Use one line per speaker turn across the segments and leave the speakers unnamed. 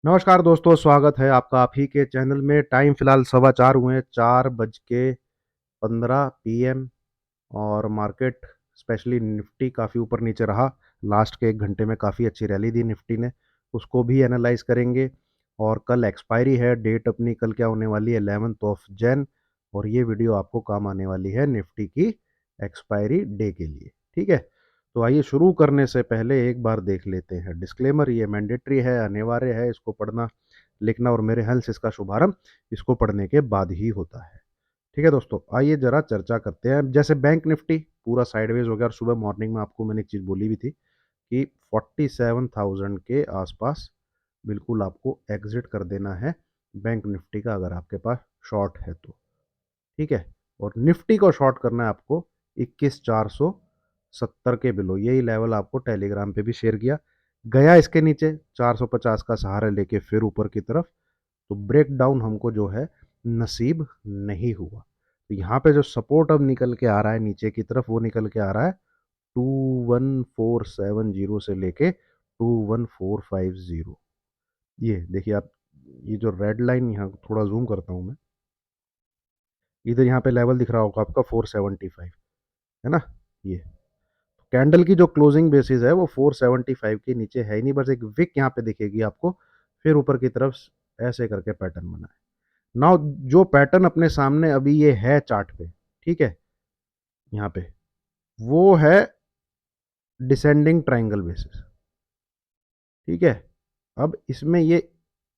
नमस्कार दोस्तों, स्वागत है आपका आप ही के चैनल में। टाइम फिलहाल 4:15 हुए हैं, 4:15 PM। और मार्केट स्पेशली निफ्टी काफ़ी ऊपर नीचे रहा। लास्ट के 1 घंटे में काफ़ी अच्छी रैली दी निफ्टी ने, उसको भी एनालाइज करेंगे। और कल एक्सपायरी है, डेट अपनी कल क्या होने वाली है, 11 जैन। और ये वीडियो आपको काम आने वाली है निफ्टी की एक्सपायरी डे के लिए। ठीक है, तो आइए शुरू करने से पहले एक बार देख लेते हैं डिस्क्लेमर। ये मैंडेटरी है, अनिवार्य है, इसको पढ़ना लिखना, और मेरे ख्याल से इसका शुभारंभ इसको पढ़ने के बाद ही होता है। ठीक है दोस्तों, आइए जरा चर्चा करते हैं। जैसे बैंक निफ्टी पूरा साइडवेज हो गया, और सुबह मॉर्निंग में आपको मैंने एक चीज़ बोली भी थी कि 47,000 के आसपास बिल्कुल आपको एग्जिट कर देना है बैंक निफ्टी का, अगर आपके पास शॉर्ट है तो। ठीक है, और निफ्टी को शॉर्ट करना है आपको 21,470 के बिलो। यही लेवल आपको टेलीग्राम पे भी शेयर किया गया। इसके नीचे 450 का सहारा लेके फिर ऊपर की तरफ, तो ब्रेक डाउन हमको जो है नसीब नहीं हुआ। तो यहाँ पे जो सपोर्ट अब निकल के आ रहा है नीचे की तरफ, वो निकल के आ रहा है 21470 से लेके 21450। ये देखिए आप, ये जो रेड लाइन, यहाँ थोड़ा जूम करता हूँ मैं, इधर यहाँ पे लेवल दिख रहा होगा आपका 475, है ना। ये कैंडल की जो क्लोजिंग बेसिस है वो 475 के नीचे है ही नहीं, बस एक विक यहाँ पे दिखेगी आपको, फिर ऊपर की तरफ ऐसे करके पैटर्न बना है। नाउ जो पैटर्न अपने सामने अभी ये है चार्ट पे, ठीक है, यहाँ पे वो है डिसेंडिंग ट्रायंगल बेसिस। ठीक है, अब इसमें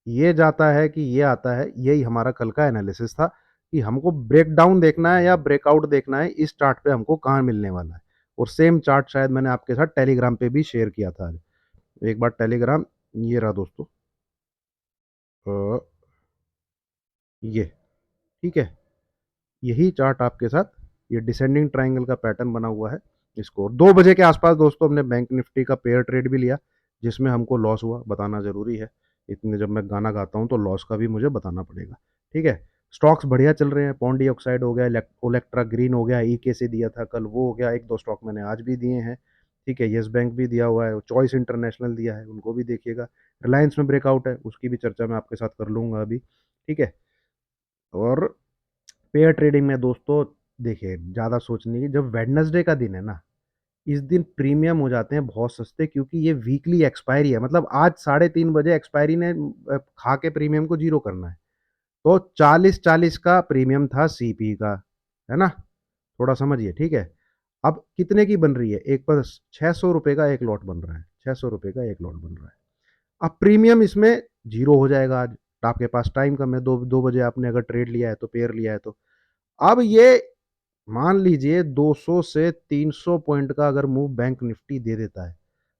ये जाता है कि ये आता है, यही हमारा कल का एनालिसिस था कि हमको ब्रेक डाउन देखना है या ब्रेकआउट देखना है, इस चार्ट पे हमको कहाँ मिलने वाला है। और सेम चार्ट शायद मैंने आपके साथ टेलीग्राम पे भी शेयर किया था। एक बार टेलीग्राम, ये रहा दोस्तों, अ, ये, ठीक है, यही चार्ट आपके साथ, ये डिसेंडिंग ट्रायंगल का पैटर्न बना हुआ है। इसको 2 बजे के आसपास दोस्तों हमने बैंक निफ्टी का पेयर ट्रेड भी लिया, जिसमें हमको लॉस हुआ, बताना जरूरी है। इतने जब मैं गाना गाता हूँ तो लॉस का भी मुझे बताना पड़ेगा। ठीक है, स्टॉक्स बढ़िया चल रहे हैं, पॉन्डी ऑक्साइड हो गया, ओलेक्ट्रा ग्रीन हो गया, ईके से दिया था कल वो हो गया, एक दो स्टॉक मैंने आज भी दिए हैं। ठीक है, येस बैंक भी दिया हुआ है, चॉइस इंटरनेशनल दिया है, उनको भी देखिएगा। रिलायंस में ब्रेकआउट है, उसकी भी चर्चा मैं आपके साथ कर लूंगा अभी। ठीक है, और पेयर ट्रेडिंग में दोस्तों देखिए, ज़्यादा सोचने की, जब वेडनेसडे का दिन है ना, इस दिन प्रीमियम हो जाते हैं बहुत सस्ते, क्योंकि ये वीकली एक्सपायरी है। मतलब आज 3:30 बजे एक्सपायरी ने खा के प्रीमियम को जीरो करना है। तो 40-40 का प्रीमियम था सीपी का, है ना, थोड़ा समझिए। ठीक है, अब कितने की बन रही है, एक पर 600 रुपये का एक लॉट बन रहा है, 600 रुपये का एक लॉट बन रहा है। अब प्रीमियम इसमें जीरो हो जाएगा आज, तो आपके पास टाइम कम है, 2 बजे आपने अगर ट्रेड लिया है तो, पेयर लिया है तो। अब ये मान लीजिए 200 से 300 पॉइंट का अगर मूव बैंक निफ्टी दे देता है,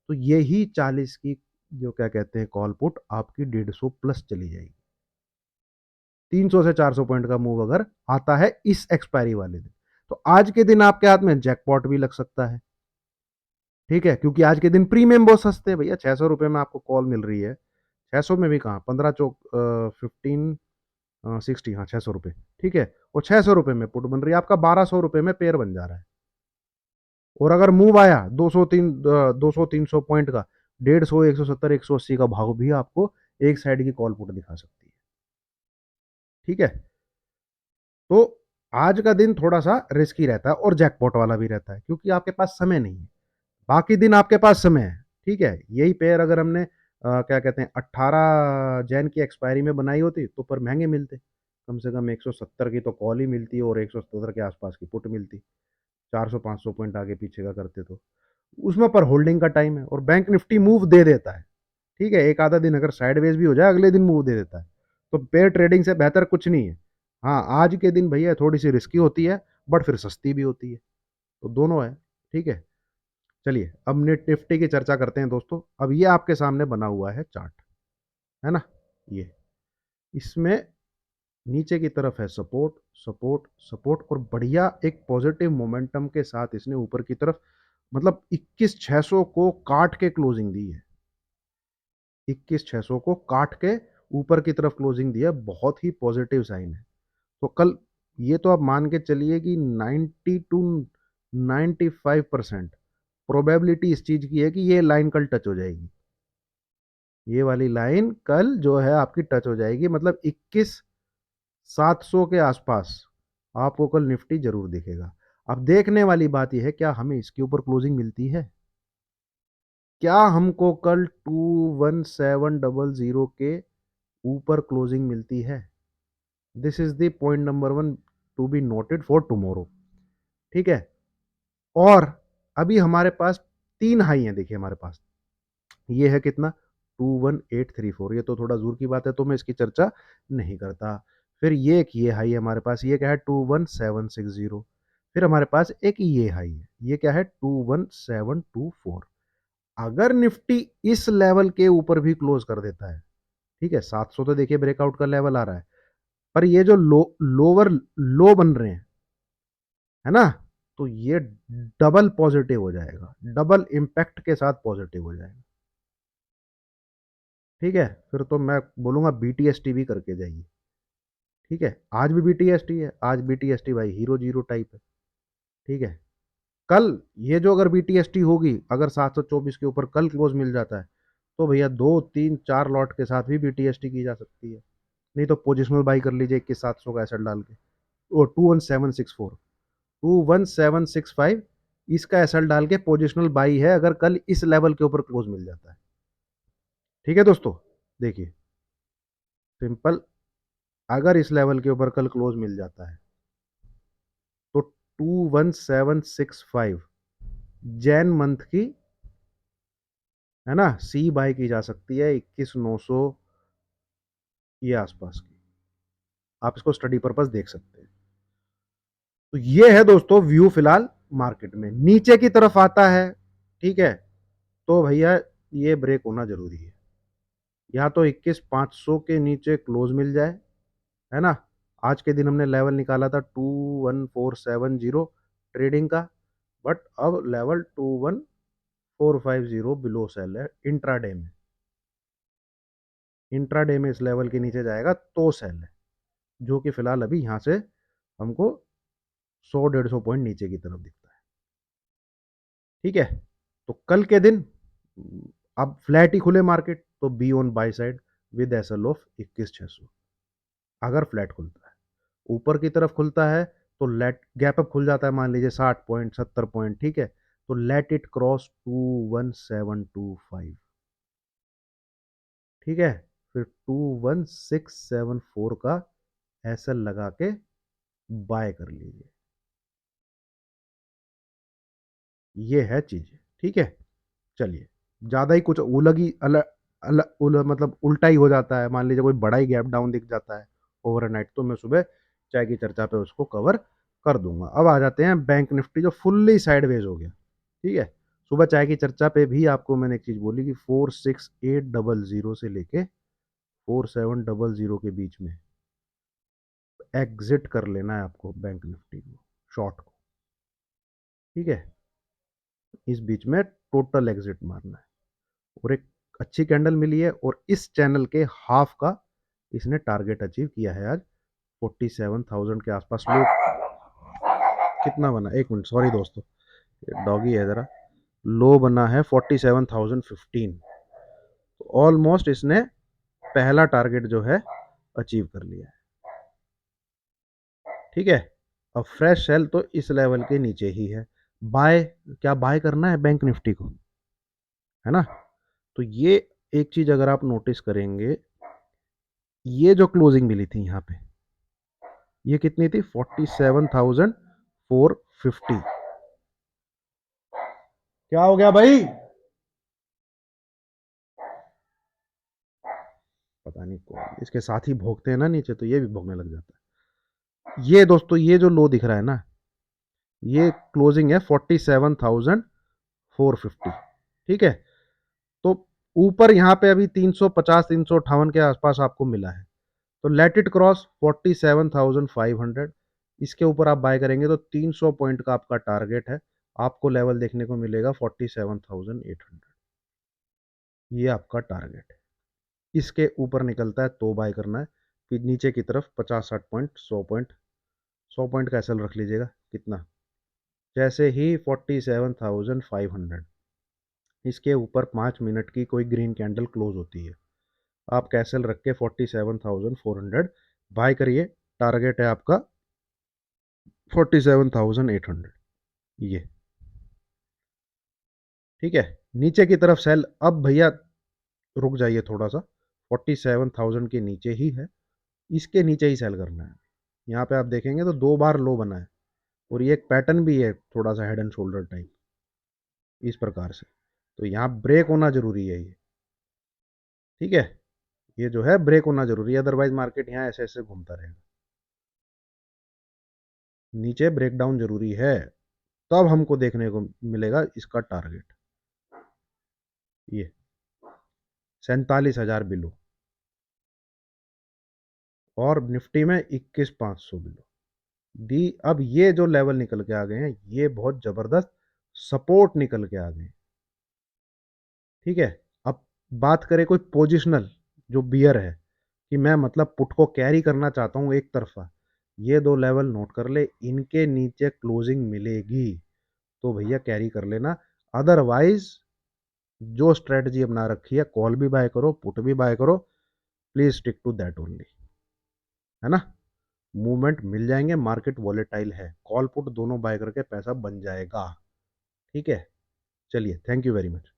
तो यही 40 की जो क्या कहते हैं कॉल पुट आपकी 150 प्लस चली जाएगी। 300 से 400 पॉइंट का मूव अगर आता है इस एक्सपायरी वाले दिन, तो आज के दिन आपके हाथ में जैकपॉट भी लग सकता है। ठीक है, क्योंकि आज के दिन प्रीमियम बहुत सस्ते हैं भैया, 600 रुपये में आपको कॉल मिल रही है। 600 में भी कहाँ, 15 चौक 15 60, हाँ 600 रुपये। ठीक है, और 600 रुपये में पुट बन रही है, आपका 1200 रुपये में पेयर बन जा रहा है। और अगर मूव आया 200 300 पॉइंट का, 150 170 180 का भाव भी आपको एक साइड की कॉल पुट दिखा सकती है। ठीक है, तो आज का दिन थोड़ा सा रिस्की रहता है और जैकपॉट वाला भी रहता है, क्योंकि आपके पास समय नहीं है। बाकी दिन आपके पास समय है। ठीक है, यही पेयर अगर हमने क्या कहते हैं 18 जैन की एक्सपायरी में बनाई होती तो पर महंगे मिलते, कम से कम 170 की तो कॉल ही मिलती और 170 के आसपास की पुट मिलती, 400 500 पॉइंट आगे पीछे का करते तो। उसमें पर होल्डिंग का टाइम है, और बैंक निफ्टी मूव दे देता है। ठीक है, एक आधा दिन अगर साइडवेज भी हो जाए, अगले दिन मूव दे देता है। तो पेयर ट्रेडिंग से बेहतर कुछ नहीं है। हाँ, आज के दिन भैया थोड़ी सी रिस्की होती है, बट फिर सस्ती भी होती है, तो दोनों है। ठीक है, चलिए अब नेट निफ्टी की चर्चा करते हैं दोस्तों। अब ये आपके सामने बना हुआ है चार्ट, है ना, ये इसमें नीचे की तरफ है सपोर्ट सपोर्ट सपोर्ट, और बढ़िया एक पॉजिटिव मोमेंटम के साथ इसने ऊपर की तरफ, मतलब 21,600 को काट के क्लोजिंग दी है। 21,600 को काट के ऊपर की तरफ क्लोजिंग दी है, बहुत ही पॉजिटिव साइन है। तो कल ये तो आप मान के चलिए कि 90 to 95% प्रोबेबिलिटी इस चीज की है कि ये लाइन कल टच हो जाएगी। ये वाली लाइन कल जो है आपकी टच हो जाएगी, मतलब 21,700 के आसपास आपको कल निफ्टी जरूर दिखेगा। अब देखने वाली बात यह है, क्या हमें इसके ऊपर क्लोजिंग मिलती है? क्या हमको कल 21700 के ऊपर क्लोजिंग मिलती है? This is the point number one to be noted for tomorrow. ठीक है। और अभी हमारे पास तीन हाई है, देखिए हमारे पास ये है कितना, 21834। ये तो थोड़ा दूर की बात है, तो मैं इसकी चर्चा नहीं करता। फिर ये एक ये हाई है हमारे पास, ये क्या है, 21760। फिर हमारे पास एक ये हाई है, ये क्या है, 21724। अगर निफ्टी इस लेवल के ऊपर भी क्लोज कर देता है, ठीक है, 700 तो देखिए ब्रेकआउट का लेवल आ रहा है, पर ये जो लोअर लो बन रहे हैं, है ना, तो ये डबल पॉजिटिव हो जाएगा, डबल इंपैक्ट के साथ पॉजिटिव हो जाएगा। ठीक है, फिर तो मैं बोलूंगा बीटीएसटी भी करके जाइए। ठीक है, आज भी बीटीएसटी है, आज बीटीएसटी भाई हीरो जीरो टाइप है। ठीक है, कल ये जो अगर बीटीएसटी होगी, अगर 724 के ऊपर कल क्लोज मिल जाता है, तो भैया 2 3 4 लॉट के साथ भी बीटीएसटी की जा सकती है। नहीं तो पोजिशनल बाई कर लीजिए 21,700 का एसेट डाल के, वो 21764, 21765, इसका एसेट डाल के पोजिशनल बाई है, अगर कल इस लेवल के ऊपर क्लोज मिल जाता है। ठीक है दोस्तों, देखिए सिंपल, अगर इस लेवल के ऊपर कल क्लोज मिल जाता है, तो 21765 जैन मंथ की, है ना, सी बाय की जा सकती है 21,900 ये आसपास की। आप इसको स्टडी पर्पस देख सकते हैं। तो ये है दोस्तों व्यू फिलहाल मार्केट में। नीचे की तरफ आता है, ठीक है, तो भैया ये ब्रेक होना जरूरी है, या तो 21,500 के नीचे क्लोज मिल जाए, है ना। आज के दिन हमने लेवल निकाला था 21470 ट्रेडिंग का, बट अब लेवल 21450 बिलो सेल है इंट्राडे में। इंट्राडे में इस लेवल के नीचे जाएगा तो सेल है, जो कि फिलहाल अभी यहां से हमको 100 150 पॉइंट नीचे की तरफ दिखता है। ठीक है, तो कल के दिन अब फ्लैट ही खुले मार्केट, तो be on buy side with SL of 21,600। अगर फ्लैट खुलता है, ऊपर की तरफ खुलता है, तो लेट गैप अप खुल जाता है, मान लीजिए 60 पॉइंट 70 पॉइंट, ठीक है, तो लेट इट क्रॉस 21725। ठीक है, फिर 21674 का एसएल लगा के बाय कर लीजिए। ये है चीज। ठीक है, चलिए, ज्यादा ही कुछ उलगी मतलब उल्टा ही हो जाता है, मान लीजिए कोई बड़ा ही गैप डाउन दिख जाता है ओवरनाइट, तो मैं सुबह चाय की चर्चा पे उसको कवर कर दूंगा। अब आ जाते हैं बैंक निफ्टी, जो फुल्ली साइडवेज हो गया। ठीक है, सुबह चाय की चर्चा पे भी आपको मैंने एक चीज बोली कि 46800 से लेके 4700 के बीच में एग्जिट कर लेना है आपको बैंक निफ्टी को, शॉर्ट को। ठीक है, इस बीच में टोटल एग्जिट मारना है। और एक अच्छी कैंडल मिली है, और इस चैनल के हाफ का इसने टारगेट अचीव किया है आज, 47,000 के आसपास। लो कितना बना, एक मिनट, सॉरी दोस्तों, डॉगी है जरा। लो बना है 47,015, तो ऑलमोस्ट इसने पहला टारगेट जो है अचीव कर लिया है। ठीक है, अब फ्रेश सेल तो इस लेवल के नीचे ही है। बाय, क्या बाय करना है बैंक निफ्टी को, है ना। तो ये एक चीज अगर आप नोटिस करेंगे, ये जो क्लोजिंग मिली थी यहाँ पे, ये कितनी थी, 47,450। क्या हो गया भाई, पता नहीं कौन इसके साथ ही भोगते हैं ना नीचे, तो ये भी भोगने लग जाता है। ये दोस्तों, ये जो लो दिख रहा है ना, ये क्लोजिंग है 47,450। ठीक है, तो ऊपर यहाँ पे अभी 350 358 के आसपास आपको मिला है, तो लेट इट क्रॉस 47,500। इसके ऊपर आप बाय करेंगे तो 300 पॉइंट का आपका टारगेट है, आपको लेवल देखने को मिलेगा 47,800। ये आपका टारगेट है। इसके ऊपर निकलता है तो बाय करना है, फिर नीचे की तरफ 50 60 पॉइंट 100 पॉइंट, 100 पॉइंट का एसएल रख लीजिएगा कितना, जैसे ही 47,500 इसके ऊपर 5 मिनट की कोई ग्रीन कैंडल क्लोज होती है, आप कैसल रख के 47,400 बाय करिए। टारगेट है आपका 47,800, ये ठीक है। नीचे की तरफ सेल, अब भैया रुक जाइए थोड़ा सा, 47,000 के नीचे ही है, इसके नीचे ही सेल करना है। यहाँ पे आप देखेंगे तो 2 बार लो बना है, और ये एक पैटर्न भी है थोड़ा सा हेड एंड शोल्डर टाइप, इस प्रकार से। तो यहाँ ब्रेक होना जरूरी है ये, ठीक है। ये जो है ब्रेक होना जरूरी है, अदरवाइज मार्केट यहाँ ऐसे ऐसे घूमता रहेगा। नीचे ब्रेकडाउन जरूरी है, तब हमको देखने को मिलेगा इसका टारगेट, ये 47,000 बिलो, और निफ्टी में 21,500 बिलो दी। अब ये जो लेवल निकल के आ गए हैं, ये बहुत जबरदस्त सपोर्ट निकल के आ गए हैं, ठीक है। अब बात करें कोई पोजिशनल जो बियर है, कि मैं मतलब पुट को कैरी करना चाहता हूं एक तरफा, ये 2 लेवल नोट कर ले, इनके नीचे क्लोजिंग मिलेगी तो भैया कैरी कर लेना। अदरवाइज जो स्ट्रेटजी अपना रखी है, कॉल भी बाय करो पुट भी बाय करो, please stick to that only, है ना। मूवमेंट मिल जाएंगे, मार्केट वॉलेटाइल है, कॉल पुट दोनों बाय करके पैसा बन जाएगा, ठीक है। चलिए, थैंक यू वेरी मच।